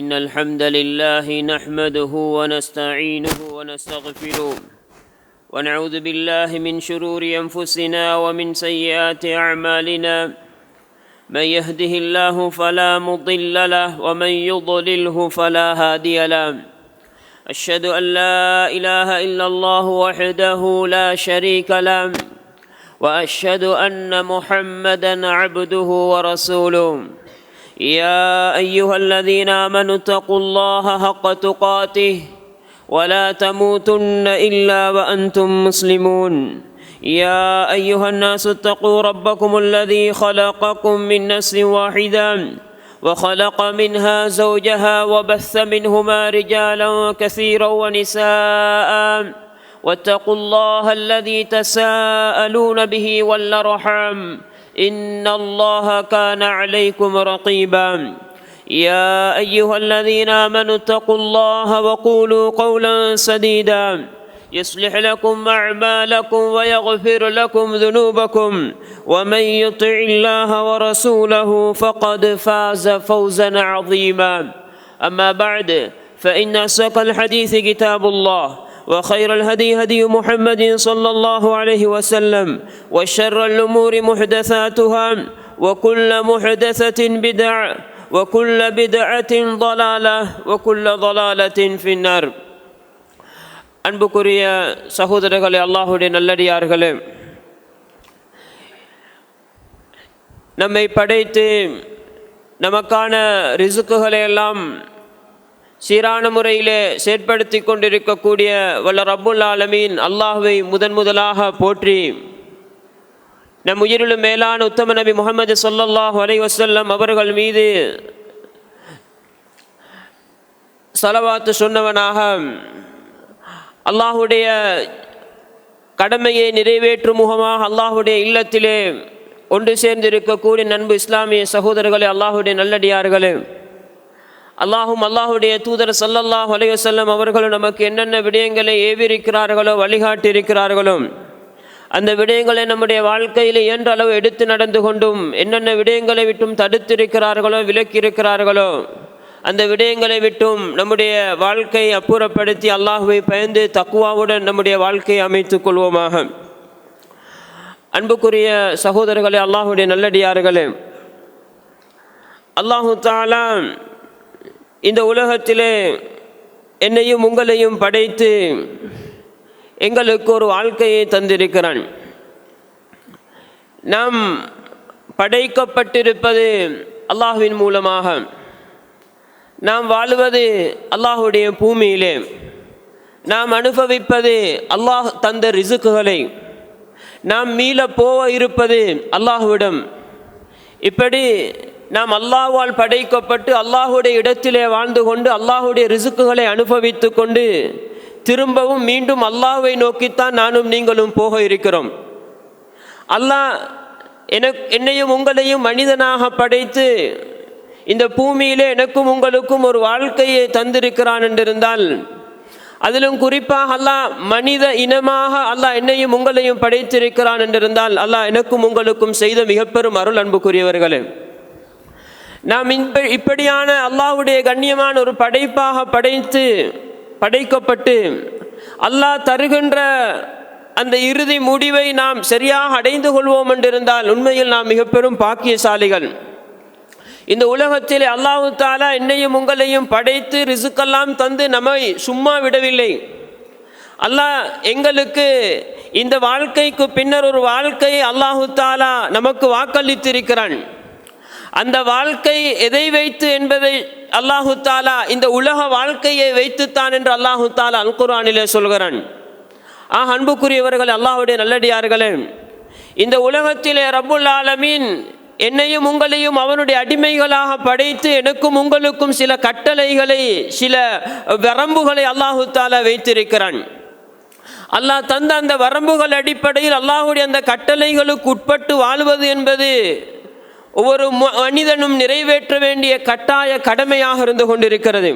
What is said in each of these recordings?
إن الحمد لله نحمده ونستعينه ونستغفره ونعوذ بالله من شرور أنفسنا ومن سيئات أعمالنا من يهده الله فلا مضل له ومن يضلله فلا هادي له أشهد أن لا إله إلا الله وحده لا شريك له وأشهد أن محمدا عبده ورسوله يا أيها الذين آمنوا اتقوا الله حق تقاته ولا تموتن إلا وأنتم مسلمون يا أيها الناس اتقوا ربكم الذي خلقكم من نفس واحدة وخلق منها زوجها وبث منهما رجالا كثيرا ونساء واتقوا الله الذي تساءلون به والأرحام إن الله كان عليكم رقيبا يا أيها الذين آمنوا اتقوا الله وقولوا قولا سديدا يصلح لكم أعمالكم ويغفر لكم ذنوبكم ومن يطع الله ورسوله فقد فاز فوزا عظيما أما بعد فإن أصدق الحديث كتاب الله وخير الهدي هدي محمد صلى الله عليه وسلم وشر الأمور محدثاتها وكل محدثة بدعة وكل بدعة ضلالة وكل ضلالة في النار. அன்புக்குரிய சகோதரர்களே, அல்லாஹ்வுடைய நல்லடியார்களே, நம்மை படைத்து நமக்கான ரிசுக்குகளை எல்லாம் சீரான முறையிலே செயற்படுத்தி கொண்டிருக்கக்கூடிய வல்ல ரப்புல் ஆலமீன் அல்லாஹ்வை முதலாக போற்றி நம் உயிரிலும் மேலான உத்தம நபி முஹம்மது ஸல்லல்லாஹு அலைஹி வஸல்லம் அவர்கள் மீது ஸலவாத்து சொன்னவனாக அல்லாஹ்வுடைய கடமையை நிறைவேற்றும் முகமாக அல்லாஹ்வுடைய இல்லத்திலே ஒன்று சேர்ந்திருக்கக்கூடிய நண்பு இஸ்லாமிய சகோதரர்களே, அல்லாஹ்வுடைய நல்லடியார்களே, அல்லாஹ்வுடைய தூதர் ஸல்லல்லாஹு அலைஹி வஸல்லம் அவர்களும் நமக்கு என்னென்ன விடயங்களை ஏவிருக்கிறார்களோ, வழிகாட்டியிருக்கிறார்களோ, அந்த விடயங்களை நம்முடைய வாழ்க்கையில் இயன்ற அளவு எடுத்து நடந்து கொண்டும் என்னென்ன விடயங்களை விட்டும் தடுத்திருக்கிறார்களோ, விலக்கியிருக்கிறார்களோ, அந்த விடயங்களை விட்டும் நம்முடைய வாழ்க்கையை அப்புறப்படுத்தி அல்லாஹ்வை பயந்து தக்வாவுடன் நம்முடைய வாழ்க்கையை அமைத்துக் கொள்வோமாக. அன்புக்குரிய சகோதரர்களே, அல்லாஹ்வுடைய நல்லடியார்களே, அல்லாஹு தஆலா இந்த உலகத்திலே என்னையும் உங்களையும் படைத்து எங்களுக்கு ஒரு வாழ்க்கையை தந்திருக்கிறான். நாம் படைக்கப்பட்டிருப்பது அல்லாஹ்வின் மூலமாக. நாம் வாழுவது அல்லாஹ்வுடைய பூமியிலே. நாம் அனுபவிப்பது அல்லாஹ் தந்த ரிசுக்குகளை. நாம் மீள போக இருப்பது அல்லாஹ்விடம். இப்படி நாம் அல்லாஹ்வால் படைக்கப்பட்டு அல்லாஹ்வுடைய இடத்திலே வாழ்ந்து கொண்டு அல்லாஹ்வுடைய ரிசுக்குகளை அனுபவித்து கொண்டு திரும்பவும் மீண்டும் அல்லாஹ்வை நோக்கித்தான் நானும் நீங்களும் போக இருக்கிறோம். அல்லாஹ் என்னையும் உங்களையும் மனிதனாக படைத்து இந்த பூமியிலே எனக்கும் உங்களுக்கும் ஒரு வாழ்க்கையை தந்திருக்கிறான் என்றிருந்தால், அதிலும் குறிப்பாக அல்லாஹ் மனித இனமாக அல்லாஹ் என்னையும் உங்களையும் படைத்திருக்கிறான் என்றிருந்தால், அல்லாஹ் எனக்கும் உங்களுக்கும் செய்த மிக பெரும் அருள். அன்புக்குரியவர்களே, நாம் இப்படியான அல்லாஹ்வுடைய கண்ணியமான ஒரு படைப்பாக படைக்கப்பட்டு அல்லாஹ் தருகின்ற அந்த இறுதி முடிவை நாம் சரியாக அடைந்து கொள்வோம் என்றிருந்தால் உண்மையில் நாம் மிக பெரும் பாக்கியசாலிகள். இந்த உலகத்தில் அல்லாஹ் தஆலா என்னையும் உங்களையும் படைத்து ரிசுக்கெல்லாம் தந்து நம்மை சும்மா விடவில்லை. அல்லாஹ் எங்களுக்கு இந்த வாழ்க்கைக்கு பின்னர் ஒரு வாழ்க்கையை அல்லாஹ் தஆலா நமக்கு வாக்களித்திருக்கிறான். அந்த வாழ்க்கை எதை வைத்து என்பதை அல்லாஹ் தஆலா இந்த உலக வாழ்க்கையை வைத்துத்தான் என்று அல்லாஹ் தஆலா அல் குர்ஆனிலே சொல்கிறான். அன்புக்குரியவர்களே, அல்லாஹ்வுடைய நல்லடியார்களே, இந்த உலகத்திலே ரப்புல் ஆலமீன் என்னையும் உங்களையும் அவனுடைய அடிமைகளாக படைத்து எனக்கும் உங்களுக்கும் சில கட்டளைகளை, சில வரம்புகளை அல்லாஹ் தஆலா வைத்திருக்கிறான். அல்லாஹ் தந்த அந்த வரம்புகள் அடிப்படையில் அல்லாஹ்வுடைய அந்த கட்டளைகளுக்கு உட்பட்டு வாழ்வது என்பது ஒவ்வொரு மனிதனும் நிறைவேற்ற வேண்டிய கட்டாய கடமையாக இருந்து கொண்டிருக்கிறது.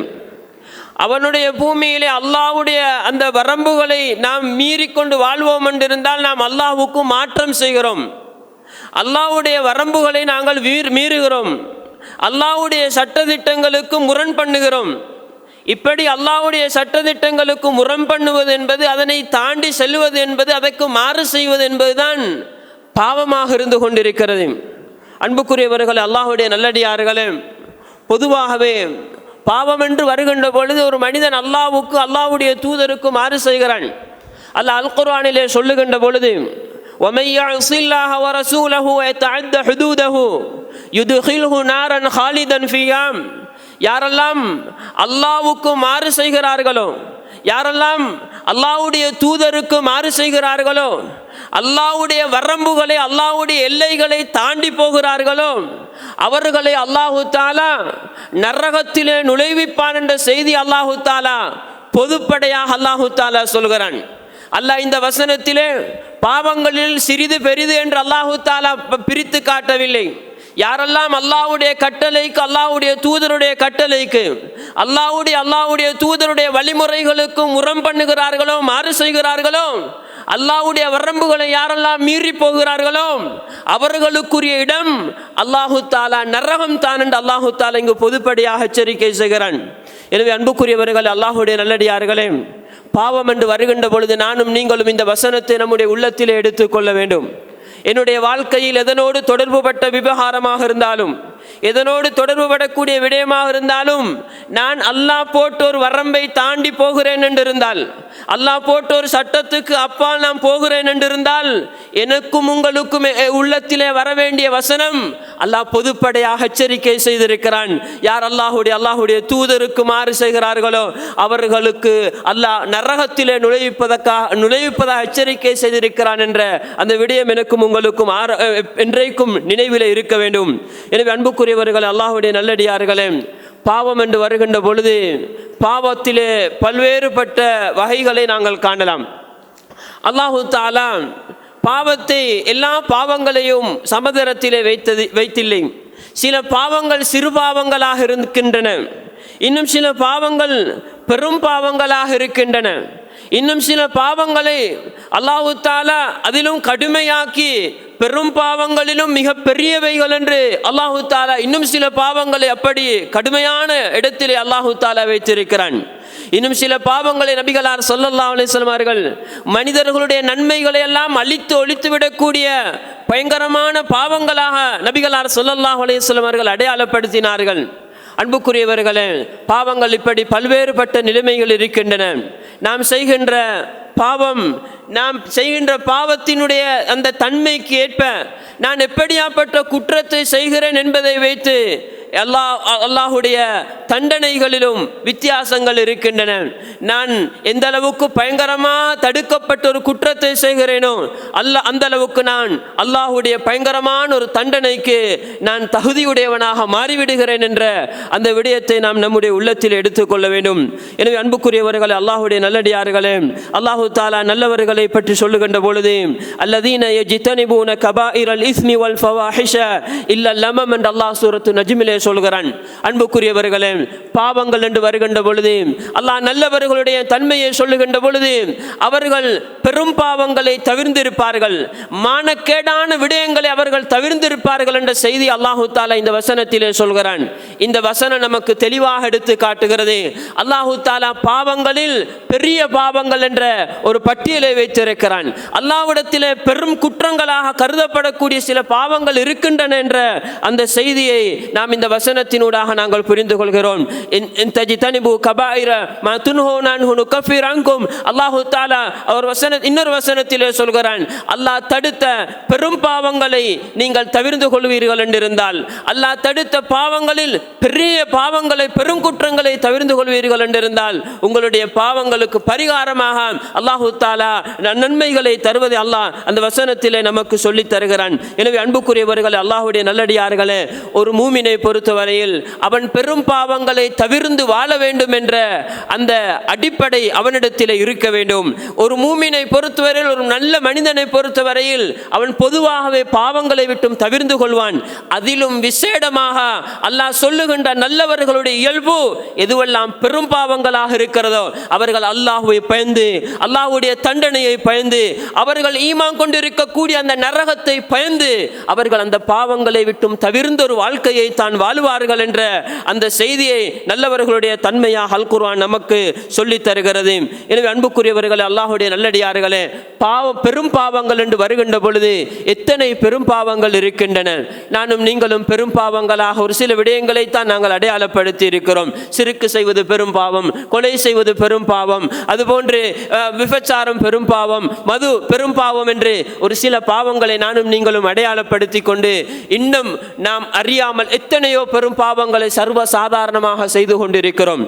அவனுடைய பூமியிலே அல்லாஹ்வுடைய அந்த வரம்புகளை நாம் மீறிக்கொண்டு வாழ்வோம் என்றிருந்தால் நாம் அல்லாஹ்வுக்கு மாற்றம் செய்கிறோம். அல்லாஹ்வுடைய வரம்புகளை நாங்கள் மீறுகிறோம். அல்லாஹ்வுடைய சட்டதிட்டங்களுக்கு முரண் பண்ணுகிறோம். இப்படி அல்லாஹ்வுடைய சட்டதிட்டங்களுக்கு முரண் பண்ணுவது என்பது, அதனை தாண்டி செல்வது என்பது, அதற்கு மாறு செய்வது என்பதுதான் பாவமாக இருந்து கொண்டிருக்கிறது. அன்புக்குரியவர்களே, அல்லாஹ்வுடைய நல்லடியார்களே, பொதுவாகவே பாவம் என்று வருகின்ற பொழுது ஒரு மனிதன் அல்லாஹ்வுக்கு அல்லாஹ்வுடைய தூதருக்கு மாறு செய்கிறான். அல்லாஹ் அல் குர்ஆனிலே சொல்லுகின்ற பொழுது, وَمَن يَعْصِ اللَّهَ وَرَسُولَهُ وَيَتَعَدَّ حُدُودَهُ يُدْخِلْهُ نَارًا خَالِدًا فِيهَا, யாரெல்லாம் அல்லாஹ்வுக்கு மாறு செய்கிறார்களோ, யாரெல்லாம் அல்லாஹ்வுடைய தூதருக்கு மாறு செய்கிறார்களோ, அல்லாஹ்வுடைய வரம்புகளை, அல்லாஹ்வுடைய எல்லைகளை தாண்டி போகிறார்களோ, அவர்களை அல்லாஹு தஆலா நரகத்திலே நுழைவிப்பான் என்ற செய்தி அல்லாஹு தஆலா பொதுப்படையாக அல்லாஹு தஆலா சொல்கிறான். அல்லாஹ் இந்த வசனத்திலே பாவங்களில் சிறிது பெரிது என்று அல்லாஹு தஆலா பிரித்து காட்டவில்லை. யாரெல்லாம் அல்லாஹ்வுடைய கட்டளைக்கு, அல்லாஹ்வுடைய தூதருடைய கட்டளைக்கு, அல்லாஹ்வுடைய தூதருடைய வழிமுறைகளுக்கு முரண் பண்ணுகிறார்களோ, மாறு செய்கிறார்களோ, அல்லாஹ்வுடைய வரம்புகளை யாரெல்லாம் மீறி போகிறார்களோ, அவர்களுக்குரிய இடம் அல்லாஹு தஆலா நரகம் தான் என்று அல்லாஹு தஆலா இங்கு பொதுப்படியாக எச்சரிக்கை செய்கிறான். எனவே அன்புக்குரியவர்கள், அல்லாஹ்வுடைய நல்லடியார்களே, பாவம் என்று வருகின்ற பொழுது நானும் நீங்களும் இந்த வசனத்தை நம்முடைய உள்ளத்திலே எடுத்துக்கொள்ள வேண்டும். என்னுடைய வாழ்க்கையில் எதனோடு தொடர்புபட்ட விவகாரமாக இருந்தாலும், எதனோடு தொடர்புபடக்கூடிய விடயமாக இருந்தாலும், நான் அல்லாஹ் போட்டு ஒரு வரம்பை தாண்டி போகிறேன் என்றிருந்தால், அல்லாஹ் போட்டு ஒரு சட்டத்துக்கு அப்பால் நான் போகிறேன் என்றிருந்தால், எனக்கும் உங்களுக்கும் உள்ளத்திலே வர வேண்டிய வசனம் அல்லாஹ் பொதுப்படையாக எச்சரிக்கை செய்திருக்கிறான். யார் அல்லாஹ்வுடைய தூதருக்கு மாறு செய்கிறார்களோ அவர்களுக்கு அல்லாஹ் நரகத்திலே நுழைவிப்பதாக எச்சரிக்கை செய்திருக்கிறான் என்ற அந்த விடயம் எனக்கும் உங்களுக்கும் என்றைக்கும் நினைவிலே இருக்க வேண்டும். எனவே அன்புக்குரியவர்கள், அல்லாஹ்வுடைய நல்லடியார்களே, பாவம் என்று வருகின்ற பொழுது பாவத்திலே பல்வேறுபட்ட வகைகளை நாங்கள் காணலாம். அல்லாஹு தஆலா பாவத்தை, எல்லா பாவங்களையும் சமதரத்திலே வைத்தில்லை. சில பாவங்கள் சிறு பாவங்களாக இருக்கின்றன, இன்னும் சில பாவங்கள் பெரும் பாவங்களாக இருக்கின்றன. இன்னும் சில பாவங்களை அல்லாஹு தஆலா அதிலும் கடுமையாக்கி பெரும் பாவங்களிலும் மிக பெரியவைகள் என்று அல்லாஹு தஆலா இன்னும் சில பாவங்களை அப்படி கடுமையான இடத்திலே அல்லாஹு தஆலா வைத்திருக்கிறான். இன்னும் சில பாவங்களை நபிகளார் ஸல்லல்லாஹு அலைஹி வஸல்லம் அவர்கள் மனிதர்களுடைய நன்மைகளை எல்லாம் அழித்து ஒழித்து விடக்கூடிய பயங்கரமான பாவங்களாக நபிகளார் ஸல்லல்லாஹு அலைஹி வஸல்லம் அவர்கள் அடையாளப்படுத்தினார்கள். அன்புக்குரியவர்களே, பாவங்கள் இப்படி பல்வேறுபட்ட நிலைமைகள் இருக்கின்றன. நாம் செய்கின்ற பாவத்தினுடைய அந்த தன்மைக்கு ஏற்ப நான் எப்படியாப்பட்ட குற்றத்தை செய்கிறேன் என்பதை வைத்து அல்லாஹ்வுடைய தண்டனைகளிலும் வித்தியாசங்கள் இருக்கின்றன. நான் எந்த அளவுக்கு பயங்கரமாக தடுக்கப்பட்ட ஒரு குற்றத்தை செய்கிறேனோ அந்த அளவுக்கு நான் அல்லாஹ்வுடைய பயங்கரமான ஒரு தண்டனைக்கு நான் தகுதியுடையவனாக மாறிவிடுகிறேன் என்ற அந்த விடயத்தை நாம் நம்முடைய உள்ளத்தில் எடுத்துக்கொள்ள வேண்டும். எனவே அன்புக்குரியவர்களே, அல்லாஹ்வுடைய நல்லடியார்களே, அல்லாஹு தஆலா நல்லவர்களை பற்றி சொல்லுகின்ற பொழுது அல்லதீன யஜ்தனிபூன கபாயிரல் இஸ்மி வல் ஃபவாஹிஷ இல்ல லமம் என்று அல்லாஹ் சூரத்து நஜ்மிலே சொல்கிறான். அன்புக்குரியவர்களே, பாவங்கள் என்று வருகின்ற பொழுது அல்லாஹ் நல்லவர்களுடைய தன்மையை சொல்லுகின்ற பொழுது அவர்கள் பெரும் பாவங்களை தவிர்ந்திருப்பார்கள், மானக்கேடான விடயங்களை அவர்கள் தவிர்ந்திருப்பார்கள் என்ற செய்தி அல்லாஹு தஆலா இந்த வசனத்திலே சொல்கிறான். இந்த வசனம் நமக்கு தெளிவாக எடுத்து காட்டுகிறது. அல்லாஹு தஆலா பாவங்களில் பெரிய பாவங்கள் என்ற ஒரு பட்டியலை வைத்திருக்கிறான். அல்லாஹ்விடத்திலே பெரும் குற்றங்களாக கருதப்படக்கூடிய சில பாவங்கள் இருக்கின்றன என்ற அந்த செய்தியை நாம் இந்த வசனத்தினூடாக நாங்கள் புரிந்து கொள்கிறோம். அல்லாஹு தஆலா இன்னொரு வசனத்திலே சொல்கிறான், அல்லாஹ் தடுத்த பெரும் பாவங்களை நீங்கள் தவிர்த்து கொள்வீர்கள் என்றிருந்தால், அல்லாஹ் தடுத்த பாவங்களில் பெரிய பாவங்களை, பெரும் குற்றங்களை தவிர்த்து கொள்வீர்கள் என்றிருந்தால் உங்களுடைய பாவங்களுக்கு பரிகாரமாக அல்லாஹு தஆலா நன்மைகளை தருவதை அல்லாஹ் அந்த வசனத்திலே நமக்கு சொல்லி தருகிறான். எனவே அன்புக்குரியவர்களே, அல்லாஹ்வுடைய நல்லடியார்களே, ஒரு மூமினை பொறுத்தவரையில் அவன் பெரும் பாவங்களை தவிர்ந்து வாழ வேண்டும் என்ற அந்த அடிப்படை அவனிடத்தில் இருக்க வேண்டும். ஒரு மூமினை பொறுத்தவரையில், ஒரு நல்ல மனிதனை பொறுத்தவரையில் அவன் பொதுவாகவே பாவங்களை விட்டும் தவிர்ந்து கொள்வான். அதிலும் விசேடமாக அல்லாஹ் சொல்லுகின்ற நல்லவர்களுடைய இயல்பு எதுவெல்லாம் பெரும் பாவங்களாக இருக்கிறதோ அவர்கள் அல்லாஹ்வை பயந்து, அல்லாஹ்வுடைய தண்டனையை பயந்து, அவர்கள் ஈமான் கொண்டிருக்கக்கூடிய அந்த நரகத்தை பயந்து அவர்கள் அந்த பாவங்களை விட்டும் தவிர்ந்த ஒரு வாழ்க்கையை தான் வாழுவார்கள் என்ற அந்த செய்தியை நல்லவர்களுடைய தன்மையாக அல் குர்ஆன் நமக்கு சொல்லித் தருகிறது. எனவே அன்புக்குரியவர்களே, அல்லாஹ்வுடைய நல்லடியார்களே, பெரும் பாவங்கள் என்று வருகின்ற பொழுது எத்தனை பெரும் பாவங்கள் இருக்கின்றன. நானும் நீங்களும் பெரும் பாவங்களாக ஒரு சில விடயங்களைத்தான் நாங்கள் அடையாளப்படுத்தி இருக்கிறோம். சிறுக்கு செய்வது பெரும் பாவம், கொலை செய்வது பெரும் பாவம், அதுபோன்று விபச்சாரம் பெரும் பாவம், மது பெரும் பாவம் என்று ஒரு சில பாவங்களை நானும் நீங்களும் அடையாளப்படுத்தி கொண்டு இன்னும் நாம் அறியாமல் எத்தனையோ பெரும் பாவங்களை சர்வ சாதாரணமாக செய்து கொண்டிருக்கிறோம்.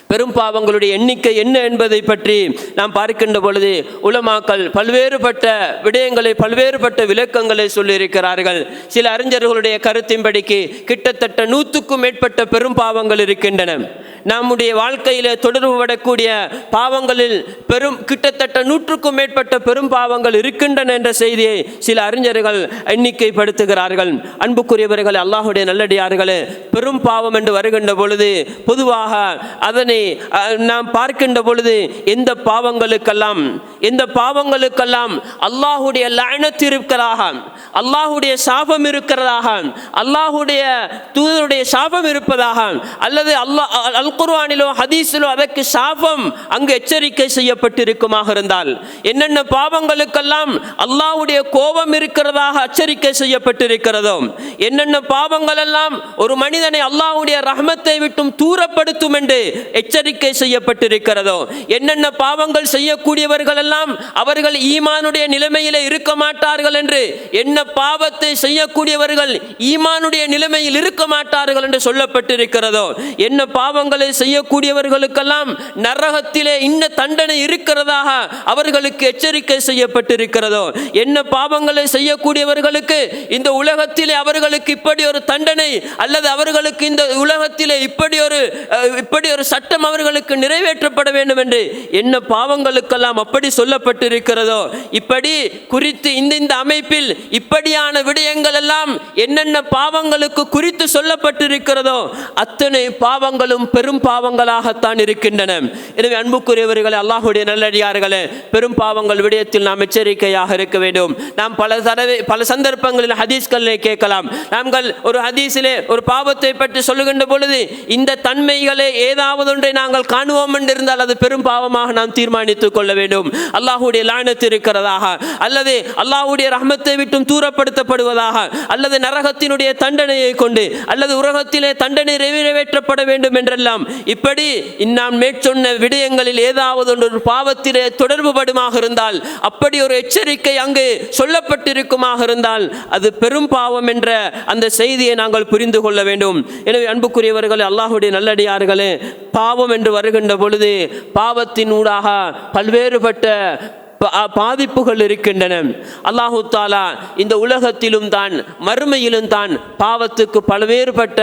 பெரும் பாவங்களுடைய எண்ணிக்கை என்ன என்பதை பற்றி நாம் பார்க்கின்ற பொழுது உலமாக்கள் பல்வேறுபட்ட விடயங்களை பல்வேறுபட்ட விளக்கங்களை சொல்லியிருக்கிறார்கள். சில அறிஞர்களுடைய கருத்தின்படிக்கு கிட்டத்தட்ட 100க்கும் மேற்பட்ட பெரும் பாவங்கள் இருக்கின்றன. நம்முடைய வாழ்க்கையிலே தொடர்புபடக்கூடிய பாவங்களில் கிட்டத்தட்ட 100க்கும் மேற்பட்ட பெரும் பாவங்கள் இருக்கின்றன என்ற செய்தியை சில அறிஞர்கள் எண்ணிக்கைப்படுத்துகிறார்கள். அன்புக்குரியவர்கள், அல்லாஹ்வுடைய நல்லடியார்களே, பெரும் பாவம் என்று வருகின்ற பொழுது பொதுவாக அதனை நாம் பார்க்கின்ற பொழுது எந்த பாவங்களுக்கெல்லாம் அல்லாஹ்வுடைய லஅனத் இருக்கிறதாக, அல்லாஹ்வுடைய சாபம் இருக்கிறதாக, அல்லாஹ்வுடைய தூதருடைய சாபம் இருப்பதாக, அல்லது அல் குர்ஆனிலோ ஹதீஸிலோ அதற்கு சாபம் அங்கு எச்சரிக்கை செய்யப்பட்டிருக்குமாக இருந்தால், என்னென்ன பாவங்களுக்கெல்லாம் அல்லாஹ்வுடைய கோபம் இருக்கிறதாக எச்சரிக்கை செய்யப்பட்டிருக்கிறதோ, என்னென்ன பாவங்கள் எல்லாம் ஒரு மனிதனை அல்லாஹ்வுடைய ரஹ்மத்தை விட்டும் தூரப்படுத்தும் என்று எச்சரிக்கை செய்யப்பட்டிருக்கிறதோ, என்னென்ன பாவங்கள் செய்யக்கூடியவர்கள் எல்லாம் அவர்கள் ஈமானுடைய நிலைமையிலே இருக்க மாட்டார்கள் என்று, என்ன பாவத்தை செய்யக்கூடியவர்கள் ஈமானுடைய நிலைமையில் இருக்க மாட்டார்கள் என்று சொல்லப்பட்டிருக்கிறதோ, என்ன பாவங்களை செய்யக்கூடியவர்களுக்கெல்லாம் நரகத்திலே இன்ன தண்டனை இருக்கிறதாக அவர்களுக்கு எச்சரிக்கை செய்யப்பட்டிருக்கிறதோ, என்ன பாவங்களை செய்யக்கூடியவர்களுக்கு இந்த உலகத்திலே அவர்களுக்கு இப்படி ஒரு தண்டனை அல்லது அவர்களுக்கு இந்த உலகத்திலே இப்படி ஒரு சட்டம் அவர்களுக்கு நிறைவேற்றப்பட வேண்டும் என்று என்ன பாவங்களுக்கெல்லாம் அப்படி சொல்லப்பட்டிருக்கிறதோ, இப்படி குறித்து இந்த அமைப்பில் இப்படியான விடயங்கள் எல்லாம் என்னென்ன பாவங்களுக்கு குறித்து சொல்லப்பட்டிருக்கிறதோ அத்தனை பாவங்களும் பெரும் பாவங்களாகத்தான் இருக்கின்றன. எனவே அன்புக்குரியவர்களே, அல்லாஹ்வுடைய நல்லடியார்களே, பெரும் பாவங்கள் விடயத்தில் நாம் எச்சரிக்கையாக இருக்க வேண்டும். நாம் பல சந்தர்ப்பங்களில் ஹதீஸ்களை கேட்கலாம். நாங்கள் ஒரு ஹதீஸிலே ஒரு பாவத்தை பற்றி சொல்லுகின்ற பொழுது இந்த தன்மைகளை ஏதாவது ஒன்றை நாங்கள் காணுவோம் என்றிருந்தால் அது பெரும் பாவமாக நாம் தீர்மானித்துக் கொள்ள வேண்டும். அல்லாஹ்வுடைய லானத் இருக்கிறதாக, அல்லது அல்லாஹ்வுடைய ரஹ்மத்தை விட்டும் தூரப்படுத்தப்படுவதாக, அல்லது நரகத்தினுடைய தண்டனையை கொண்டு, அல்லது உலகத்திலே தண்டனை நிறைவேற்றப்பட வேண்டும் என்றெல்லாம் இப்படி நாம் மேற்சொன்ன விடயங்களில் ஏதாவது ஒரு பாவத்திலே தொடர்பு படுமாக இருந்தால், அப்படி ஒரு எச்சரிக்கை அங்கு சொல்லப்பட்டிருக்குமாக இருந்தால் அது பெரும் பாவம் என்ற அந்த செய்தியை நாங்கள் புரிந்து கொள்ள வேண்டும். எனவே அன்புக்குரியவர்களே, அல்லாஹ்வுடைய நல்லடியார்களே, பாவம் என்று வருகின்ற பொழுது பாவத்தின் ஊடாக பல்வேறுபட்ட பாதிப்புகள் இருக்கின்றன. அல்லாஹு தாலா இந்த உலகத்திலும் தான் மறுமையிலும் தான் பாவத்துக்கு பல்வேறுபட்ட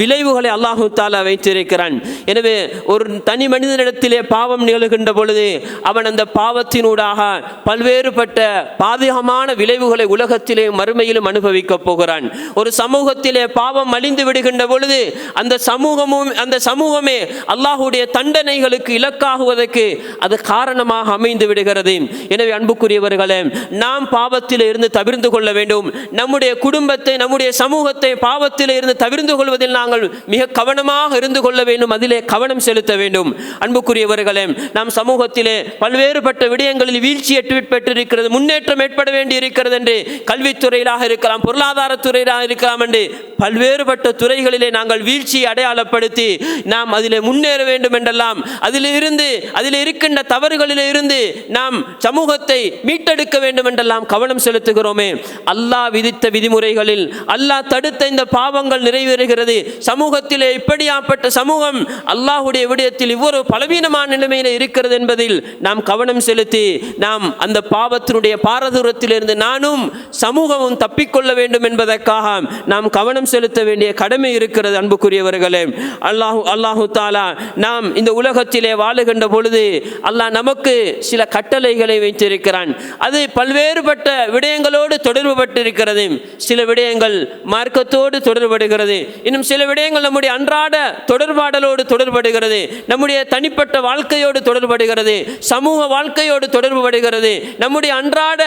விளைவுகளை அல்லாஹு தாலா வைத்திருக்கிறான். எனவே ஒரு தனி மனிதனிடத்திலே பாவம் நிகழ்கின்ற பொழுது அவன் அந்த பாவத்தினூடாக பல்வேறுபட்ட பாதகமான விளைவுகளை உலகத்திலே மறுமையிலும் அனுபவிக்கப் போகிறான். ஒரு சமூகத்திலே பாவம் அழிந்து விடுகின்ற பொழுது அந்த சமூகமே அல்லாஹுடைய தண்டனைகளுக்கு இலக்காகுவதற்கு அது காரணமாக அமைந்து விடுகிறது. எனவே அன்புக்குரியவர்களே, நாம் பாவத்தில் இருந்து தவிர்த்து கொள்ள வேண்டும். நம்முடைய குடும்பத்தை, நம்முடைய சமூகத்தை பாவத்தில் இருந்து தவிர்த்து கொள்வதில் நாங்கள் மிக கவனமாக இருந்து கொள்ள வேண்டும். அதிலே கவனம் செலுத்த வேண்டும். அன்புக்குரியவர்களே, நாம் சமூகத்திலே பல்வேறுபட்ட விடயங்களில் வீழ்ச்சி ஏற்பட்டிருக்கிறது, முன்னேற்றம் ஏற்பட வேண்டி இருக்கிறது என்று கல்வித்துறையிலாக இருக்கலாம், பொருளாதாரத்துறையிலாக இருக்கலாம் என்று பல்வேறுபட்ட துறைகளிலே நாங்கள் வீழ்ச்சியை அடையாளப்படுத்தி நாம் அதிலே முன்னேற வேண்டும் என்றெல்லாம் அதில் இருக்கின்ற தவறுகளிலே இருந்து நாம் சமூகத்தை மீட்டெடுக்க வேண்டும் என்றெல்லாம் கவனம் செலுத்துகிறோமே. அல்லாஹ் விதித்த விதிமுறைகளில் அல்லாஹ் தடுத்த இந்த பாவங்கள் நிறைவேறுகிறது. சமூகத்திலே இப்படியாப்பட்ட சமூகம் அல்லாஹ்வுடைய விடயத்தில் இவ்வொரு பலவீனமான நிலைமையில் இருக்கிறது என்பதில் நாம் கவனம் செலுத்தி நாம் அந்த பாவத்தினுடைய பாரதூரத்திலிருந்து நானும் சமூகமும் தப்பிக்கொள்ள வேண்டும் என்பதற்காக நாம் கவனம் செலுத்த வேண்டிய கடமை இருக்கிறது. அன்புக்குரியவர்களே, அல்லாஹு தாலா நாம் இந்த உலகத்திலே வாழுகின்ற பொழுது அல்லாஹ் நமக்கு சில கட்டளைகளை வைத்திருக்கிறான். அது பல்வேறுபட்ட விடயங்களோடு தொடர்பு பட்டிருக்கிறது. சில விடயங்கள் மார்க்கத்தோடு தொடர்படுகிறது, இன்னும் சில விடயங்கள் நம்முடைய அன்றாட தொடர்பாடலோடு தொடர்படுகிறது, நம்முடைய தனிப்பட்ட வாழ்க்கையோடு தொடர்படுகிறது, சமூக வாழ்க்கையோடு தொடர்புபடுகிறது, நம்முடைய அன்றாட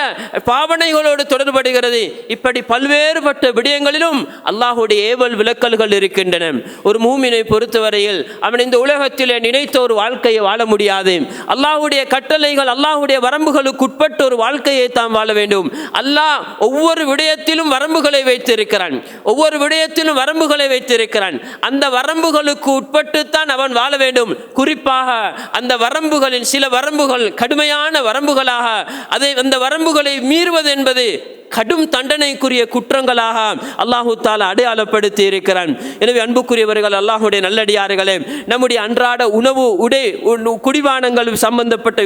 பாவனைகளோடு தொடர்படுகிறது. இப்படி பல்வேறுபட்ட விடயங்களிலும் அல்லாஹுடைய ஏவல் விலக்கல்கள் இருக்கின்றன. ஒரு மூமினை பொறுத்தவரையில் அவன் இந்த உலகத்திலே நினைத்த ஒரு வாழ்க்கையை வாழ முடியாது. அல்லாஹுடைய கட்டளைகள், அல்லாஹுடைய வரம்புகளுக்கு உட்பட்ட ஒரு வாழ்க்கையை தான் வாழ வேண்டும். அல்லாஹ் ஒவ்வொரு விடயத்திலும் வரம்புகளை வைத்திருக்கிறான், ஒவ்வொரு விடயத்திலும் வரம்புகளை வைத்திருக்கிறான். அந்த வரம்புகளுக்கு உட்பட்டுத்தான் அவன் வாழ வேண்டும். குறிப்பாக அந்த வரம்புகளின் சில வரம்புகள் கடுமையான வரம்புகளாக, அந்த வரம்புகளை மீறுவது என்பது கடும் தண்டனைக்குரிய குற்றங்களாக அல்லாஹு தாலா அடையாளப்படுத்தி இருக்கிறான். எனவே அன்புக்குரியவர்கள், அல்லாஹுடைய நல்லடியார்களே, நம்முடைய அன்றாட உணவு, உடை, குடிபானங்கள் சம்பந்தப்பட்ட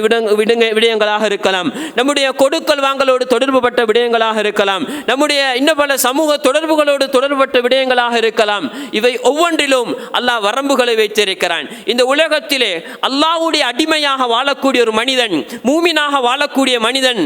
விடயங்களாக இருக்கலாம், நம்முடைய கொடுக்கல் வாங்கலோடு தொடர்புபட்ட விடயங்களாக இருக்கலாம், நம்முடைய இன்னும் பல சமூக தொடர்புகளோடு தொடர்புபட்ட விடயங்களாக இருக்கலாம். இவை ஒவ்வொன்றிலும் அல்லாஹ் வரம்புகளை வைத்திருக்கிறான். இந்த உலகத்திலே அல்லாஹுடைய அடிமையாக வாழக்கூடிய ஒரு மனிதன், மூமினாக வாழக்கூடிய மனிதன்,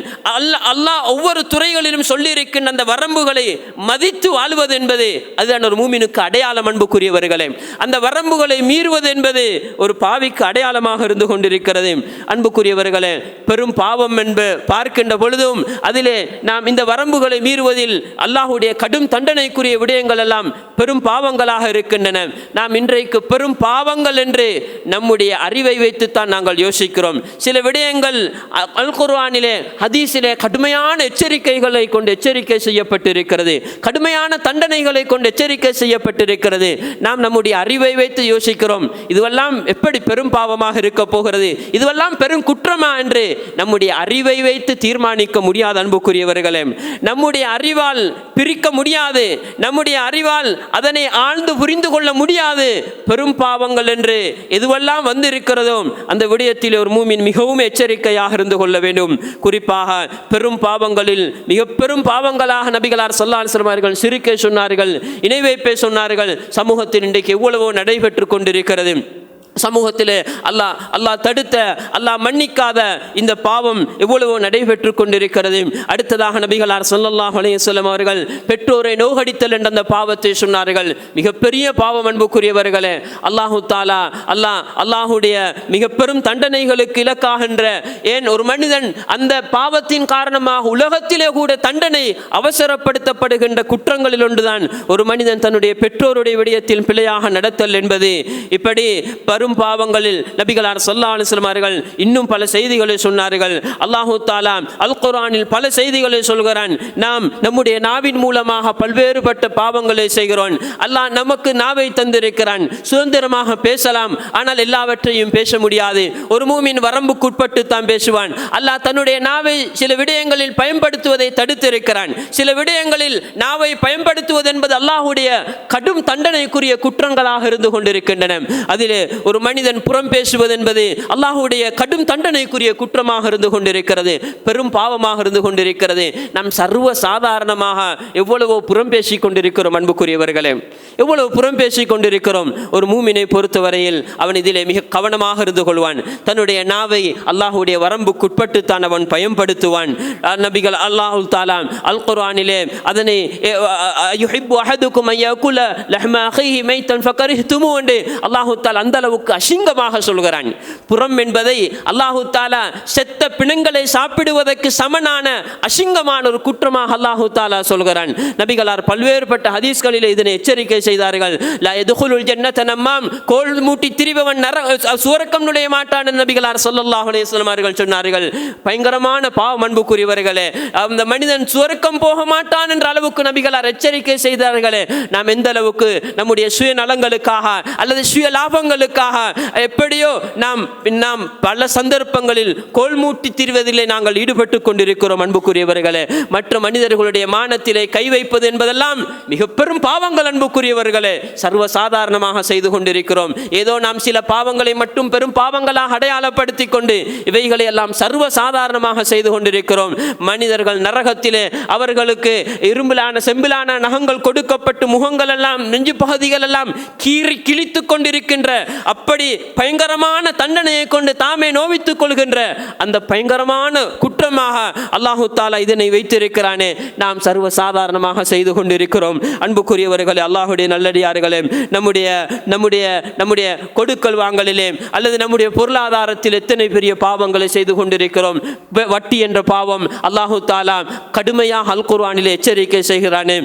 அல்லாஹ் ஒவ்வொரு துறைகளிலும் சொல்லி இருக்கின்ற அந்த வரம்புகளை மதித்து வாழ்வது என்பது அதுதான் ஒரு மூமினுக்கு அடையாளம். அன்புக்குரியவர்களே, அந்த வரம்புகளை மீறுவது என்பது ஒரு பாவிக்கு அடையாளமாக இருந்து கொண்டிருக்கிறது. அன்புக்குரியவர்களே, பெரும் பாவம் என்பது பார்க்கின்ற பொழுதும் அதிலே நாம் இந்த வரம்புகளை மீறுவதில் அல்லாஹுடைய கடும் தண்டனைக்குரிய விடயங்கள் எல்லாம் பெரும் பாவங்களாக இருக்கின்றன. நாம் இன்றைக்கு பெரும் பாவங்கள் என்று நம்முடைய அறிவை வைத்துத்தான் நாங்கள் யோசிக்கிறோம். சில விடயங்கள் அல் குர்ஆனிலே, ஹதீஸிலே கடுமையான எச்சரிக்கைகளை கொண்டு எச்சரிக்கை செய்யப்பட்டிருக்கிறது, கடுமையான தண்டனைகளை கொண்டு எச்சரிக்கை செய்யப்பட்டிருக்கிறது. நாம் நம்முடைய அறிவை வைத்து யோசிக்கிறோம், இதுவெல்லாம் எப்படி பெரும் பாவமாக இருக்க போகிறது, இதுவெல்லாம் பெரும் குற்றமா என்று நம்முடைய அறிவை வைத்து தீர்மானிக்க முடியாது. அன்புக்குரியவர்களே, நம்முடைய அறிவால் பிரிக்க முடியாது, நம்முடைய அறிவால் அதனை ஆழ்ந்து புரிந்து கொள்ள முடியாது. பெரும் பாவங்கள் என்று எதுவெல்லாம் வந்திருக்கிறதோ அந்த விடயத்தில் ஒரு மூமின் மிகவும் எச்சரிக்கையாக இருந்து கொள்ள வேண்டும். குறிப்பாக பெரும் பாவங்களில் மிக பெரும் பாவங்களாக நபிகளார் ஸல்லல்லாஹு அலைஹி வஸல்லம் அவர்கள் சிறுக்கை சொன்னார்கள், இணை வைப்பை சொன்னார்கள். சமூகத்தில் இன்றைக்கு எவ்வளவோ நடைபெற்று கொண்டிருக்கிறது. சமூகத்திலே அல்லாஹ் தடுத்த, அல்லாஹ் மன்னிக்காத இந்த பாவம் எவ்வளவோ நடைபெற்று கொண்டிருக்கிறது. அடுத்ததாக நபிகளார் ஸல்லல்லாஹு அலைஹி வஸல்லம் அவர்கள் பெற்றோரை நோகடித்தல் என்ற அந்த பாவத்தை சொன்னார்கள். மிகப்பெரிய பாவம். அன்புக்குரியவர்களே, அல்லாஹு தாலா அல்லாஹுடைய மிக பெரும் தண்டனைகளுக்கு இலக்காகின்ற, ஏன் ஒரு மனிதன் அந்த பாவத்தின் காரணமாக உலகத்திலே கூட தண்டனை அவசரப்படுத்தப்படுகின்ற குற்றங்களில் ஒன்றுதான் ஒரு மனிதன் தன்னுடைய பெற்றோருடைய விடயத்தில் பிழையாக நடத்தல் என்பது. இப்படி பெரும் பாவங்களில் நபிகளார் ஸல்லல்லாஹு அலைஹி வஸல்லம் அவர்கள் இன்னும் பல செய்திகளை சொன்னார்கள். அல்லாஹு தஆலா அல் குர்ஆனில் பல செய்திகளை சொல்கிறான். நாம் நம்முடைய நாவின் மூலமாக பல்வேறுபட்ட பாவங்களை செய்கிறோம். அல்லாஹ் நமக்கு நாவை தந்திருக்கிறான், சுதந்திரமாக பேசலாம், ஆனால் எல்லாவற்றையும் பேச முடியாது. ஒரு மூமின் வரம்புக்குட்பட்டு தான் பேசுவான். அல்லாஹ் தன்னுடைய நாவை சில விடயங்களில் பயன்படுத்துவதை தடுத்திருக்கிறான். சில விடயங்களில் நாவை பயன்படுத்துவது என்பது அல்லாஹுடைய கடும் தண்டனைக்குரிய குற்றங்களாக இருந்து கொண்டிருக்கின்றன. அதிலே ஒரு மனிதன் புறம் பேசுவது என்பது அல்லாஹுடைய கடும் தண்டனைக்குரிய குற்றமாக இருந்து கொண்டிருக்கிறது, பெரும் பாவமாக இருந்து கொண்டிருக்கிறது. நாம் சர்வ சாதாரணமாக எவ்வளவோ புறம் பேசிக் கொண்டிருக்கிறோம். அன்புக்குரியவர்களே, எவ்வளவு புறம் பேசிக் கொண்டிருக்கிறோம். ஒரு மூமினை பொறுத்தவரையில் அவன் இதிலே மிக கவனமாக இருந்து கொள்வான். தன்னுடைய நாவை அல்லாஹுடைய வரம்புக்குட்பட்டு தான் அவன் பயன்படுத்துவான். நபிகள் அல்லாஹு தஆலா அல் குர்ஆனிலே அதனை யுஹிப்பு அஹதுக்கும் அய்யகுல லஹ்ம அஹீஹி மைத்தன் ஃபகரிஹ்துமு என்று அல்லாஹு தஆலா அந்த அளவுக்கு அசிங்கமாக சொல்கிறான். புறம் என்பதை அல்லாஹு தஆலா செத்த பிணங்களை சாப்பிடுவதற்கு சமனான அசிங்கமான ஒரு குற்றமாக அல்லாஹு தஆலா சொல்கிறான். நபிகளார் பல்வேறுபட்ட ஹதீஸ்களில் இதனை எச்சரிக்கை செய்தார்கள். லா யதுகுலுல் ஜன்னத நம்மாம், கோல் மூட்டி திரிபவன் சுவர்க்கம் நுழைய மாட்டான் என்று நபிகளார் ஸல்லல்லாஹு அலைஹி வஸல்லம் அவர்கள் சொன்னார்கள். பயங்கரமான பாவம். அன்புக்குரியவர்களே, அந்த மனிதன் சுவர்க்கம் போக மாட்டான் என்ற அளவுக்கு நபிகளார் எச்சரிக்கை செய்தார்களே. நாம் எந்த அளவுக்கு நம்முடைய சுய நலங்களுக்காக அல்லது சுய லாபங்களுக்காக எப்படியோ நாம் பல சந்தர்ப்பங்களில் கோல்மூட்டி திரிவதிலே நாங்கள் ஈடுபட்டு கொண்டிருக்கிறோம். அன்புக்குரியவர்களே, மற்ற மனிதர்களுடைய மானத்திலே கை வைப்பது என்பதெல்லாம் மிக பெரும் பாவங்கள். அன்புக்குரியவர்களே, சர்வசாதாரணமாக செய்து கொண்டிருக்கிறோம். ஏதோ நாம் சில பாவங்களை மட்டும் பெரும் பாவங்களாக அடையாளப்படுத்தி கொண்டு இவைகளை எல்லாம் சர்வசாதாரணமாக செய்து கொண்டிருக்கிறோம். மனிதர்கள் நரகத்திலே அவர்களுக்கு இரும்பிலான செம்பிலான நகங்கள் கொடுக்கப்பட்டு முகங்கள் எல்லாம் நெஞ்சு பகுதிகள் எல்லாம் கீறி கிழித்து கொண்டிருக்கின்ற அப்படி பயங்கரமான தண்டனையை கொண்டு தாமே நோவித்துக் கொள்கின்ற அந்த பயங்கரமான குற்றமாக அல்லாஹு தாலா இதனை வைத்திருக்கிறானே, நாம் சர்வ சாதாரணமாக செய்து கொண்டிருக்கிறோம். அன்புக்குரியவர்களே, அல்லாஹுடைய நல்லடியார்களே, நம்முடைய நம்முடைய நம்முடைய கொடுக்கல் வாங்கலிலே அல்லது நம்முடைய பொருளாதாரத்தில் எத்தனை பெரிய பாவங்களை செய்து கொண்டிருக்கிறோம். வட்டி என்ற பாவம் அல்லாஹு தாலா கடுமையாக அல் குர்ஆனிலே எச்சரிக்கை செய்கிறானே.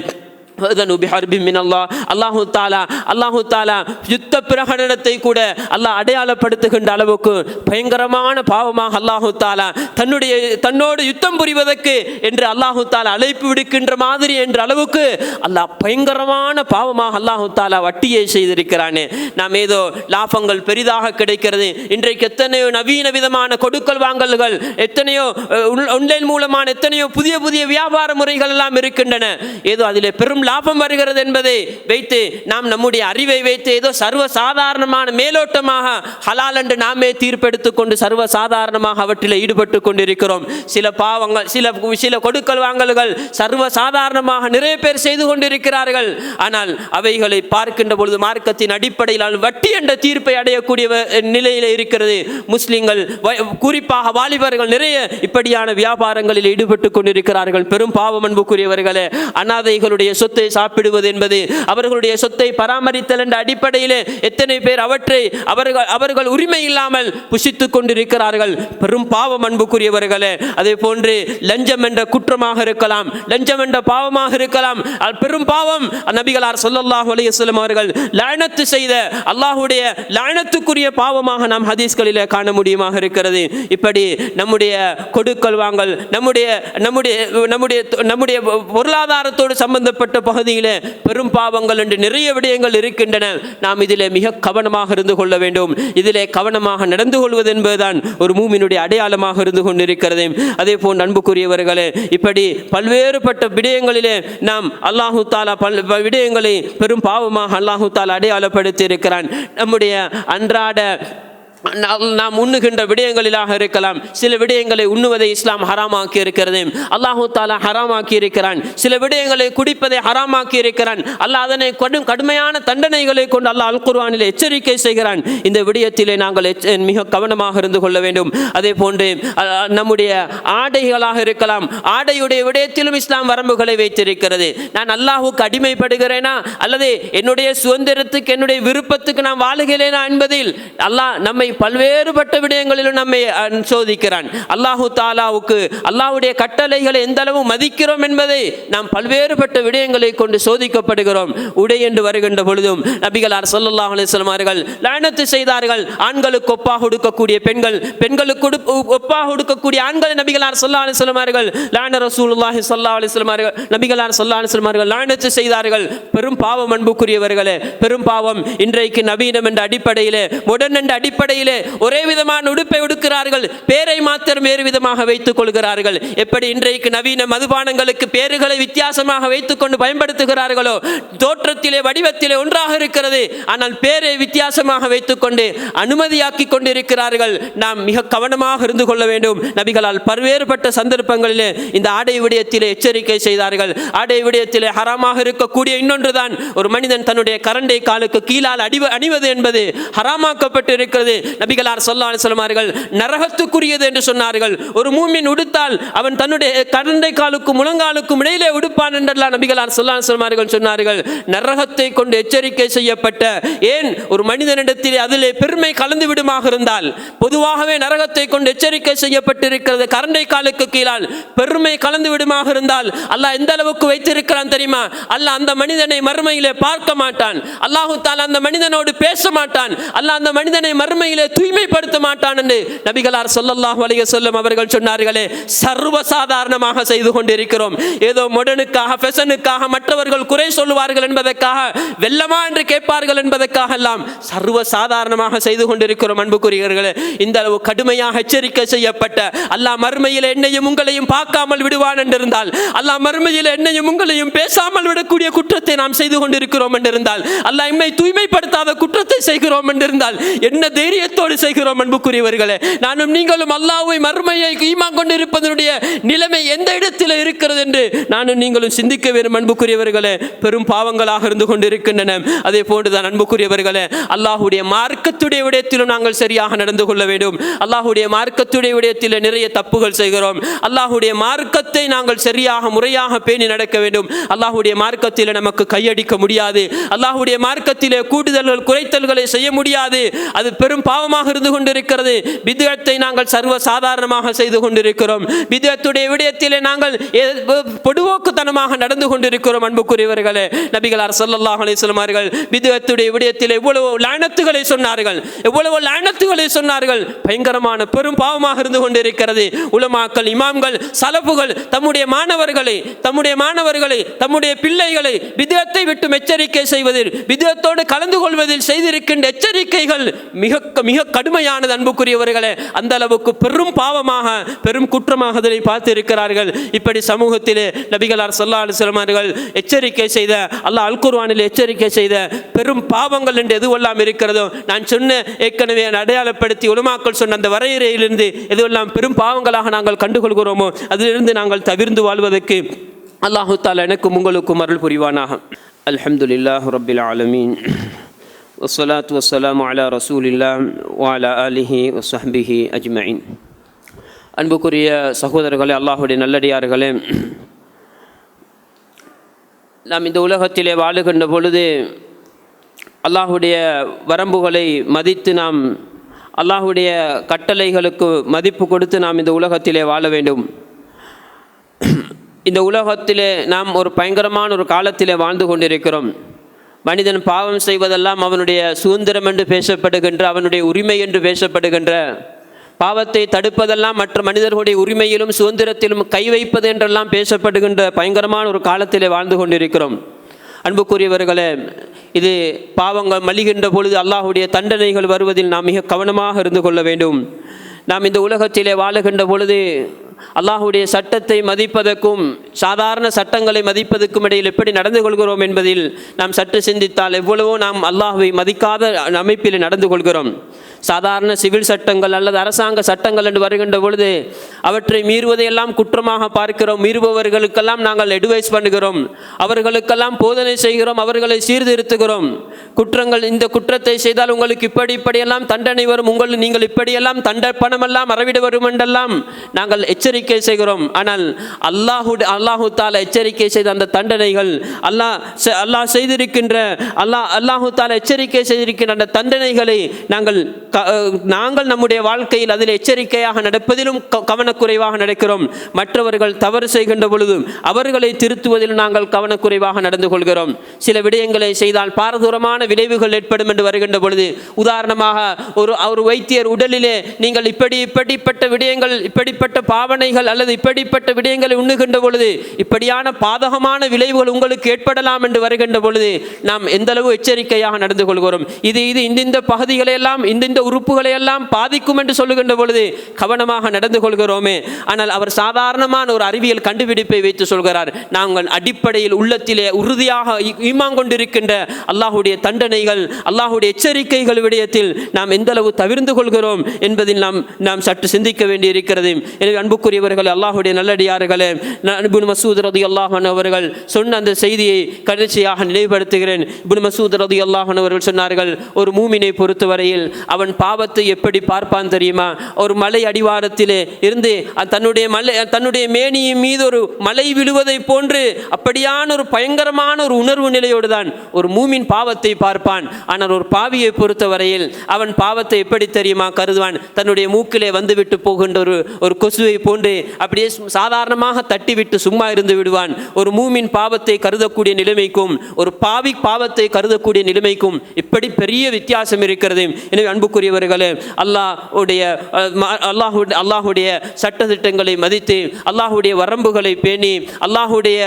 அல்லாஹு தாலா யுத்த பிரகடனத்தை கூட அல்லாஹ் அடையாளப்படுத்துகின்ற அளவுக்கு பயங்கரமான பாவமாக அல்லாஹு தாலா தன்னோடு யுத்தம் புரிவதற்கு என்று அல்லாஹு தாலா அழைப்பு விடுக்கின்ற மாதிரி என்ற அளவுக்கு அல்லாஹ் பயங்கரமான பாவமாக அல்லாஹு தாலா வட்டியை செய்திருக்கிறானே. நாம் ஏதோ லாபங்கள் பெரிதாக கிடைக்கிறது. இன்றைக்கு எத்தனையோ நவீன விதமான கொடுக்கல் வாங்கல்கள், எத்தனையோ ஆன்லைன் மூலமான எத்தனையோ புதிய புதிய வியாபார முறைகள் எல்லாம் இருக்கின்றன. ஏதோ அதிலே பெரும் லாபம் வருகிறது என்பதை வைத்து நாம் நம்முடைய அறிவை வைத்து ஏதோ சர்வ சாதாரணமான மேலோட்டமாக ஹலால் என்று நாமே தீர்ப்பெடுத்துக் கொண்டு சர்வ சாதாரணமாக அவற்றில் ஈடுபட்டு கொண்டிருக்கிறோம். சில பாவங்கள், சில கொடுக்கல் வாங்கல்கள் சர்வ சாதாரணமாக நிறைய பேர் செய்து கொண்டிருக்கிறார்கள். ஆனால் அவைகளை பார்க்கின்ற பொழுது மார்க்கத்தின் அடிப்படையில் வட்டி என்ற தீர்ப்பை அடையக்கூடிய நிலையில் இருக்கிறது. முஸ்லிம்கள் குறிப்பாக வாலிபர்கள் நிறைய இப்படியான வியாபாரங்களில் ஈடுபட்டு கொண்டிருக்கிறார்கள். பெரும் பாவம் அன்புக்குரியவர்களே. அனாதைகளுடைய சொத்தை சாப்பிடுவது என்பது, அவர்களுடைய சொத்தை பராமரித்தல் என்ற அடிப்படையிலே எத்தனை பேர் அவற்றை அவர்கள் உரிமை இல்லாமல் புசித்துக் கொண்டிருக்கிறார்கள். பெரும் பாவம் அன்புக்குரியவர்களே. அதே போன்று லஞ்சம் என்ற குற்றமாக இருக்கலாம், லஞ்சம் என்ற பாவமாக இருக்கலாம், பெரும் பாவம். நபிகளார் ஸல்லல்லாஹு அலைஹி வஸல்லம் அவர்கள் லஅனத்து செய்த அல்லாஹ்வுடைய லஅனத்துக்குரிய பாவமாக நாம் ஹதீஸ்களிலே காண முடியுமாக இருக்கிறது. இப்படி நம்முடைய கொடுக்கல் வாங்கல், நம்முடைய பொருளாதாரத்தோடு சம்பந்தப்பட்ட பகுதியிலே பெரும் பாவங்கள் என்று நிறைய விடயங்கள் இருக்கின்றன. நாம் இதிலே மிக கவனமாக இருந்து கொள்ள வேண்டும். இதிலே கவனமாக நடந்து கொள்வது என்பதுதான் ஒரு மூமினுடைய அடையாளமாக இருந்து கொண்டிருக்கிறது. அதே போன்று அன்புக்குரியவர்களே, இப்படி பல்வேறுபட்ட விடயங்களிலே நாம் அல்லாஹு தாலா விடயங்களை பெரும் பாவமாக அல்லாஹு தாலா அடையாளப்படுத்தி இருக்கிறான். நம்முடைய அன்றாட நாம் உண்ணுகின்ற விடயங்களிலாக இருக்கலாம். சில விடயங்களை உண்ணுவதை இஸ்லாம் ஹராமாக்கி இருக்கிறது, அல்லாஹு தாலா ஹராமாக்கி இருக்கிறான். சில விடயங்களை குடிப்பதை ஹராமாக்கி இருக்கிறான். அல்லாஹ் அதனை கடுமையான தண்டனைகளை கொண்டு அல்லாஹ் அல் குர்ஆனில் எச்சரிக்கை செய்கிறான். இந்த விடயத்திலே நாங்கள் மிக கவனமாக இருந்து கொள்ள வேண்டும். அதே போன்று நம்முடைய ஆடைகளாக இருக்கலாம், ஆடையுடைய விடயத்திலும் இஸ்லாம் வரம்புகளை வைத்திருக்கிறது. நான் அல்லாஹுக்கு அடிமைப்படுகிறேனா அல்லது என்னுடைய சுதந்திரத்துக்கு என்னுடைய விருப்பத்துக்கு நான் வாழுகிறேனா என்பதில் அல்லாஹ் நம்மை பல்வேறுபட்ட விடயங்களிலும் நம்மை சோதிக்கிறான். அல்லாஹு தாலாவுக்கு அல்லாஹ்வுடைய கட்டளைகளை எந்த அளவு மதிக்கிறோம் என்பதை நாம் பல்வேறுபட்ட விடயங்களை கொண்டு சோதிக்கப்படுகிறோம். உடை என்று வருகின்ற பொழுதும் நபிகளார் ஸல்லல்லாஹு அலைஹி வஸல்லம் அவர்கள் லஅனத்து செய்தார்கள். ஆண்களுக்கு ஒப்பாக உடுக்கக்கூடிய பெண்கள், பெண்களுக்கு ஒப்பாக உடுக்கக்கூடிய ஆண்கள் நபிகளார் ஸல்லல்லாஹு அலைஹி வஸல்லம் அவர்கள் லஅன ரசூலுல்லாஹி ஸல்லல்லாஹு அலைஹி வஸல்லம் அவர்கள் நபிகளார் ஸல்லல்லாஹு அலைஹி வஸல்லம் அவர்கள் லஅனத்து செய்தார்கள். பெரும் பாவம் அன்புக்குரியவர்களே, பெரும் பாவம். இன்றைக்கு நவீனம் என்ற அடிப்படையிலே, மாடர்ன் என்ற அடிப்படையிலே ஒரே விதமான உடுப்பை உடுக்கிறார்கள், பேரை மாத்திரம் வேறு விதமாக வைத்துக் கொள்கிறார்கள். எப்படி இன்றைக்கு நவீன மதுபானங்களுக்கு பேர்களை வித்தியாசமாக வைத்துக் கொண்டு பயன்படுத்துகிறார்களோ, தோற்றத்திலே வடிவத்திலே ஒன்றாக இருக்கிறது, ஆனால் பேரை வித்தியாசமாக வைத்துக் கொண்டு அனுமதியாக்கி கொண்டிருக்கிறார்கள். நாம் மிக கவனமாக இருந்து கொள்ள வேண்டும். நபிகளால் பல்வேறுபட்ட சந்தர்ப்பங்களிலே இந்த ஆடை விடயத்திலே எச்சரிக்கை செய்தார்கள். ஆடை விடயத்திலே ஹராமாக இருக்கக்கூடிய இன்னொன்றுதான், ஒரு மனிதன் தன்னுடைய கரண்டை காலுக்கு கீழால் அணிவது என்பது ஹராமாக்கப்பட்டு இருக்கிறது. நபிகளார் ஸல்லல்லாஹு அலைஹி வஸல்லம் அவர்கள் நரகத்துக்குரியது என்று சொன்னார்கள். ஒரு மூமின் உடுத்தால் அவன் தன்னுடைய கரண்டை காலுக்கும் முழங்காலுக்கும் இடையிலே உடுப்பான் என்றெல்லாம் நபிகளார் ஸல்லல்லாஹு அலைஹி வஸல்லம் அவர்கள் சொன்னார்கள். நரகத்தை கொண்டு எச்சரிக்கை செய்யப்பட்ட, ஏன் ஒரு மனிதனிடத்திலே அதிலே பெருமை கலந்து விடுமாக இருந்தால், பொதுவாகவே நரகத்தை கொண்டு எச்சரிக்கை செய்யப்பட்டிருக்கிறது. கரண்டை காலுக்கு கீழால் பெருமை கலந்து விடுமாக இருந்தால் அல்லாஹ் எந்த அளவுக்கு வைத்திருக்கிறான் தெரியுமா? அல்லாஹ் அந்த மனிதனை மறுமையிலே பார்க்க மாட்டான். அல்லாஹு தஆலா அந்த மனிதனோடு பேச மாட்டான். அல்லாஹ் அந்த மனிதனை மறுமையிலே தூய்மைப்படுத்த மாட்டான் என்று நபிகளார் ஸல்லல்லாஹு அலைஹி வஸல்லம் அவர்கள் சொன்னார்களே. சர்வ சாதாரணமாக செய்து கொண்டிருக்கிறோம். ஏதோ மாடர்னுக்காக, ஃபேஷனுக்காக, மற்றவர்கள் குறை சொல்லுவார்கள் என்பதற்காக, வெல்லமா என்று கேட்பார்கள் என்பதற்காக எல்லாம் சர்வ சாதாரணமாக செய்து கொண்டிருக்கிறோம். அன்புக்குரியவர்களே, இந்த அளவு கடுமையாக எச்சரிக்கை செய்யப்பட்ட அல்லாஹ் மறுமையில் என்னையும் உங்களையும் பார்க்காமல் விடுவான் என்றிருந்தால், அல்லாஹ் மறுமையில் என்னையும் உங்களையும் பேசாமல் விடக்கூடிய குற்றத்தை நாம் செய்து கொண்டிருக்கிறோம் என்றிருந்தால், அல்லாஹ் நம்மை தூய்மைப்படுத்தாத குற்றத்தை செய்கிறோம் என்றிருந்தால் என்ன தைரிய நீயத்தோடு செய்கிறோம் அன்புக்குரியவர்களே. நானும் நீங்களும் அல்லாஹ்வை மறுமையை ஈமான் கொண்டு இருப்பதனுடைய நிலைமை எந்த இடத்தில் இருக்கிறது என்று நானும் நீங்களும் சிந்திக்க வேண்டும் அன்புக்குரியவர்களே. பெரும் பாவங்களாக இருந்து கொண்டிருக்கின்றன. அதே போன்றுதான் அன்புக்குரியவர்களே, அல்லாஹ்வுடைய மார்க்கத்துடைய விடயத்திலும் நாங்கள் சரியாக நடந்து கொள்ள வேண்டும். அல்லாஹ்வுடைய மார்க்கத்துடைய விடயத்தில் நிறைய தப்புகள் செய்கிறோம். அல்லாஹ்வுடைய மார்க்கத்தை நாங்கள் சரியாக முறையாக பேணி நடக்க வேண்டும். அல்லாஹ்வுடைய மார்க்கத்தில் நமக்கு கையடிக்க முடியாது. அல்லாஹ்வுடைய மார்க்கத்திலே கூடுதல்கள் குறைத்தல்களை செய்ய முடியாது. அது பெரும் பாவமாக இருந்து கொண்டிருக்கிறது. பித்அத்தை நாங்கள் சர்வ சாதாரணமாக செய்து கொண்டிருக்கிறோம். பித்அத்துடைய விடயத்திலே நாங்கள் பொடுவோக்குத்தனமாக நடந்து கொண்டிருக்கிறோம் அன்புக்குரியவர்களே. நபிகளார் ஸல்லல்லாஹு அலைஹி வஸல்லம் அவர்கள் பித்அத்துடைய விடயத்திலே எவ்வளவு லானத்துகளை சொன்னார்கள், எவ்வளவு லானத்துகளை சொன்னார்கள். பயங்கரமான பெரும் பாவமாக இருந்து கொண்டிருக்கிறது. உலமாக்கள், இமாம்கள், சலஃபுகள் தம்முடைய மாணவர்களை தம்முடைய பிள்ளைகளை பித்அத்தை விட்டு எச்சரிக்கை செய்வதில், பித்அத்தோடு கலந்து கொள்வதில் செய்திருக்கின்ற எச்சரிக்கைகள் மிக மிக கடுமையானது அன்புக்குரியவர்களே. அந்த அளவுக்கு பெரும் பாவமாக பெரும் குற்றமாக அதனை பார்த்து இருக்கிறார்கள். இப்படி சமூகத்திலே நபிகளார் ஸல்லல்லாஹு அலைஹி வஸல்லம் அவர்கள் எச்சரிக்கை செய்த, அல்லாஹ் அல் குர்ஆனில் எச்சரிக்கை செய்த பெரும் பாவங்கள் என்று எதுவெல்லாம் இருக்கிறதோ, நான் சொன்ன ஏற்கனவே அடையாளப்படுத்தி உலமாக்கள் சொன்ன அந்த வரையறையிலிருந்து எதுவெல்லாம் பெரும் பாவங்களாக நாங்கள் கண்டுகொள்கிறோமோ அதிலிருந்து நாங்கள் தவிர்ந்து வாழ்வதற்கு அல்லாஹு தஆலா எனக்கும் உங்களுக்கும் அருள் புரிவானாக. அல்ஹம்துலில்லாஹி ரப்பில் ஆலமீன் வஸ்ஸலாத்து வஸ்ஸலாமு அலா ரசூலில்லாஹ் வ அலா ஆலிஹி வஸஹ்பிஹி அஜ்மஈன். அன்புக்குரிய சகோதரர்களே, அல்லாஹ்வுடைய நல்லடியார்களே, நாம் இந்த உலகத்திலே வாழுகின்ற பொழுது அல்லாஹ்வுடைய வரம்புகளை மதித்து நாம் அல்லாஹ்வுடைய கட்டளைகளுக்கு மதிப்பு கொடுத்து நாம் இந்த உலகத்திலே வாழ வேண்டும். இந்த உலகத்திலே நாம் ஒரு பயங்கரமான ஒரு காலத்திலே வாழ்ந்து கொண்டிருக்கிறோம். மனிதன் பாவம் செய்வதெல்லாம் அவனுடைய சுதந்திரம் என்று பேசப்படுகின்ற, அவனுடைய உரிமை என்று பேசப்படுகின்ற, பாவத்தை தடுப்பதெல்லாம் மற்ற மனிதர்களுடைய உரிமையிலும் சுதந்திரத்திலும் கை வைப்பது என்றெல்லாம் பேசப்படுகின்ற பயங்கரமான ஒரு காலத்திலே வாழ்ந்து கொண்டிருக்கிறோம். அன்புக்குரியவர்களே, இது பாவங்கள் மலிகின்ற பொழுது அல்லாஹ்வுடைய தண்டனைகள் வருவதில் நாம் மிக கவனமாக இருந்து கொள்ள வேண்டும். நாம் இந்த உலகத்திலே வாழுகின்ற பொழுது அல்லாஹ்வுடைய சட்டத்தை மதிப்பதற்கும் சாதாரண சட்டங்களை மதிப்பதற்கும் இடையில் எப்படி நடந்து கொள்கிறோம் என்பதில் நாம் சற்று சிந்தித்தால் எவ்வளவோ நாம் அல்லாஹ்வை மதிக்காத அமைப்பில் நடந்து கொள்கிறோம். சாதாரண சிவில் சட்டங்கள் அல்லது அரசாங்க சட்டங்கள் என்று வருகின்ற பொழுது அவற்றை மீறுவதையெல்லாம் குற்றமாக பார்க்கிறோம். மீறுபவர்களுக்கெல்லாம் நாங்கள் அட்வைஸ் பண்ணுகிறோம், அவர்களுக்கெல்லாம் போதனை செய்கிறோம், அவர்களை சீர்திருத்துகிறோம். குற்றங்கள், இந்த குற்றத்தை செய்தால் உங்களுக்கு இப்படியெல்லாம் தண்டனை வரும், நீங்கள் இப்படியெல்லாம் பணமெல்லாம் அறவிட வரும் என்றெல்லாம் நாங்கள் எச்சரிக்கை செய்கிறோம். ஆனால் அல்லாஹு தஆலா எச்சரிக்கை செய்த அந்த தண்டனைகள், அல்லாஹ் செய்திருக்கின்ற அல்லாஹு தஆலா எச்சரிக்கை செய்திருக்கின்ற அந்த தண்டனைகளை நாங்கள் நம்முடைய வாழ்க்கையில் அதில் எச்சரிக்கையாக நடப்பதிலும் கவனக்குறைவாக நடக்கிறோம். மற்றவர்கள் தவறு செய்கின்ற பொழுதும் அவர்களை திருத்துவதில் நாங்கள் கவனக்குறைவாக நடந்து கொள்கிறோம். சில விடயங்களை செய்தால் பாரதூரமான விளைவுகள் ஏற்படும் என்று வருகின்ற பொழுது, உதாரணமாக ஒரு வைத்தியர் உடலிலே நீங்கள் இப்படிப்பட்ட விடயங்கள், இப்படிப்பட்ட பாவனைகள் அல்லது இப்படிப்பட்ட விடயங்களை உண்ணுகின்ற பொழுது இப்படியான பாதகமான விளைவுகள் உங்களுக்கு ஏற்படலாம் என்று வருகின்ற பொழுது நாம் எந்த அளவு எச்சரிக்கையாக நடந்து கொள்கிறோம். இது இந்த பகுதிகளை எல்லாம், இந்த உறுப்புகளை எல்லாம் பாதிக்கும் என்று சொல்லுகின்ற பொழுது கவனமாக நடந்து கொள்கிறோமே. ஆனால் அவர் சாதாரணமான ஒரு அறிவியல் கண்டுபிடிப்பை வைத்து சொல்கிறார். நாங்கள் அடிப்படையில் உள்ளத்திலே உறுதியாக ஈமான் கொண்டிருக்கின்ற அல்லாஹ்வுடைய தண்டனைகள், அல்லாஹ்வுடைய எச்சரிக்கைகள் விடயத்தில் நாம் எந்த அளவு தவிர்ந்து கொள்கிறோம் என்பதில் நாம் சற்று சிந்திக்க வேண்டியிருக்கிறது. எனவே அன்புக்குரியவர்களே, அல்லாஹ்வுடைய நல்லடியார்களே, இப்னு மஸ்ஊத் ரலியல்லாஹு அன்ஹு அவர்கள் சொன்ன அந்த செய்தியை கடைசியாக நினைவுபடுத்துகிறேன். இப்னு மஸ்ஊத் ரலியல்லாஹு அன்ஹு அவர்கள் சொன்னார்கள், ஒரு மூமினை பொறுத்தவரையில் அவன் பாவத்தை எப்படி பார்ப்பான் தெரியுமா? ஒரு மலை அடிவாரத்திலே இருந்து தன்னுடைய மேனியின் மீது ஒரு மலை விழுவதை போன்று அப்படியான ஒரு பயங்கரமான ஒரு உணர்வு நிலையோடு தான் ஒரு மூமின் பாவத்தை பார்ப்பான். ஆனால் ஒரு பாவியை பொறுத்தவரையில் அவன் பாவத்தை எப்படி தெரியுமா கருதுவான்? தன்னுடைய மூக்கிலே வந்துவிட்டு போகின்ற ஒரு கொசுவை போன்று அப்படியே சாதாரணமாக தட்டிவிட்டு சும்மா இருந்து விடுவான். ஒரு மூமின் பாவத்தை கருதக்கூடிய நிலைமைக்கும் ஒரு பாவி பாவத்தை கருதக்கூடிய நிலைமைக்கும் இப்படி பெரிய வித்தியாசம் இருக்கிறது. எனவே அன்புக்குரியவர்களே, அல்லாஹ்வுடைய சட்டதிட்டங்களை மதித்து அல்லாஹ்வுடைய வரம்புகளை பேணி அல்லாஹ்வுடைய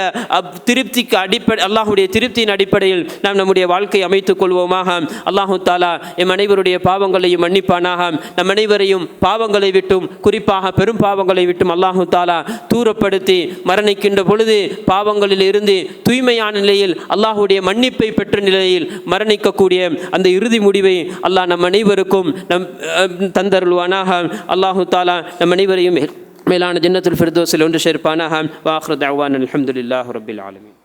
திருப்தியின் அடிப்படையில் நாம் நம்முடைய வாழ்க்கை அமைத்துக் கொள்வோமாக. அல்லாஹு தஆலா எம் அனைவருடைய பாவங்களையும் மன்னிப்பானாக. நம் அனைவரையும் பாவங்களை விட்டும், குறிப்பாக பெரும் பாவங்களை விட்டு விட்டும் அல்லாஹு தாலா தூரப்படுத்தி மரணிக்கின்ற பொழுது பாவங்களில் இருந்து தூய்மையான நிலையில் அல்லாஹுடைய மன்னிப்பை பெற்ற நிலையில் மரணிக்கக்கூடிய அந்த இறுதி முடிவை அல்லாஹ் நம் அனைவருக்கும் தந்தருள்வானாக. அல்லாஹு தாலா நம் அனைவரையும் மேலான ஜன்னத்துல் ஃபிர்தௌஸில் ஒன்று சேர்ப்பானாக. வ ஆகிரு தஅவானா அல்ஹம்துலில்லாஹி ரப்பில் ஆலமீன்.